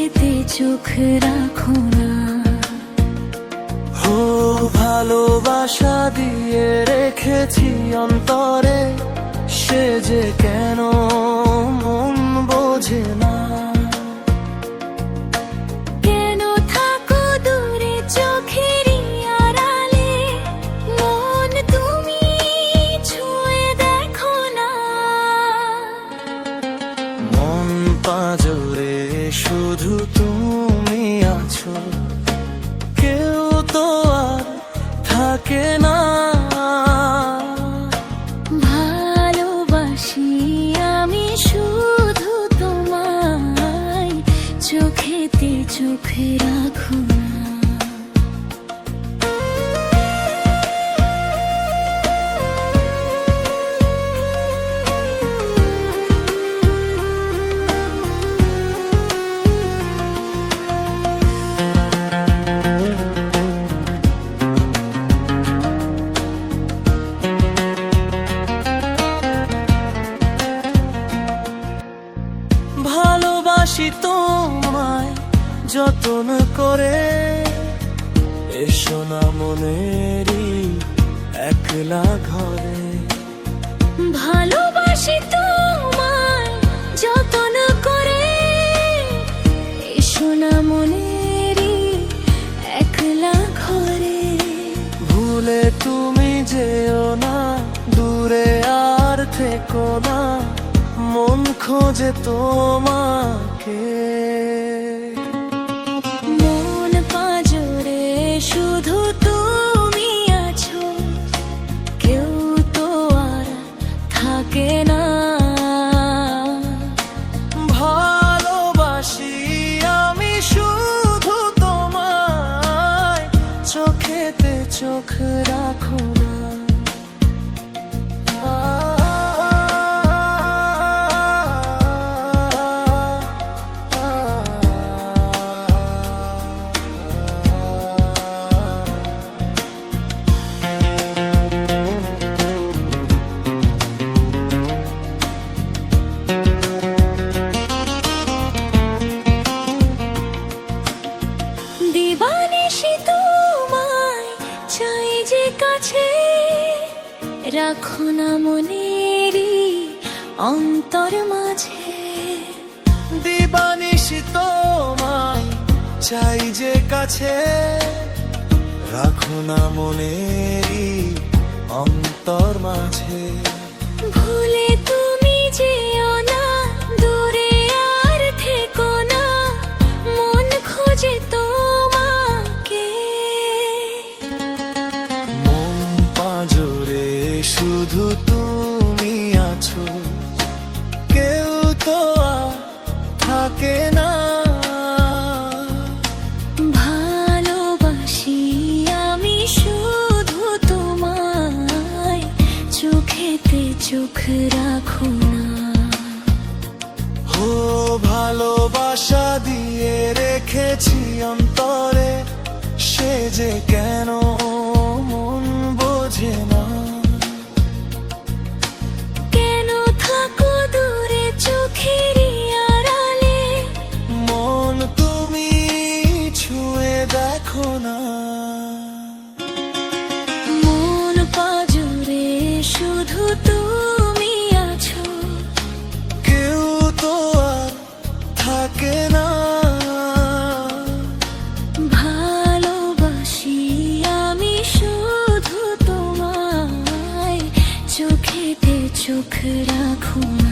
চোখেতে চোখ রাখো না। ও ভালোবাসা দিয়ে রেখেছি অন্তরে, সে যে কেন মন বোঝে না। কেন থাকো দূরে চোখেরই আড়ালে, মন তুমি ছুঁয়ে দেখো না। মন পাঁজরে শুধু তুমি আছো, কেউ তো আর থাকে না। ভালোবাসি আমি শুধু তোমায়, চোখেতে চোখ রাখো না। ভালোবাসি তোমায় যতন করে, এসো না মনেরই একলা ঘরে। ভালোবাসি তোমায় যতন করে, এসো না মনেরই একলা ঘরে। ভুলে তুমি যেও না, দূরে আর থেকো না, মন খোঁজে তোমাকে। মন পাঁজরে শুধু তুমি আছো, কেউ তো আর থাকে না। ভালোবাসি আমি শুধু তোমায়, চোখেতে চোখ রাখো না। দিবানিশি তোমায় চাই যে কাছে, রাখো না মনেরই অন্তর মাঝে। দিবানিশি তোমায় চাই যে কাছে, রাখো না মনেরই অন্তর মাঝে। ভুলে তুমি যেও না, দূরে আর থেকো না, মন খোঁজে তোমাকে। মন পাঁজরে শুধু তুমি আছো, কেউ তো আর থাকে না। ভালোবাসি আমি শুধু তোমায়, চোখেতে চোখ রাখো না। ও ভালোবাসা দিয়ে রেখেছি অন্তরে, সে যে কেন মন বোঝে না। কেন থাকো দূরে চোখেরই আড়ালে, মন তুমি ছুঁয়ে দেখো না। মন পাঁজরে শুধু তুমি আছো, কেউ তো আর থাকে না। ভালোবাসি আমি শুধু তোমায়, চোখেতে চোখ রাখো না।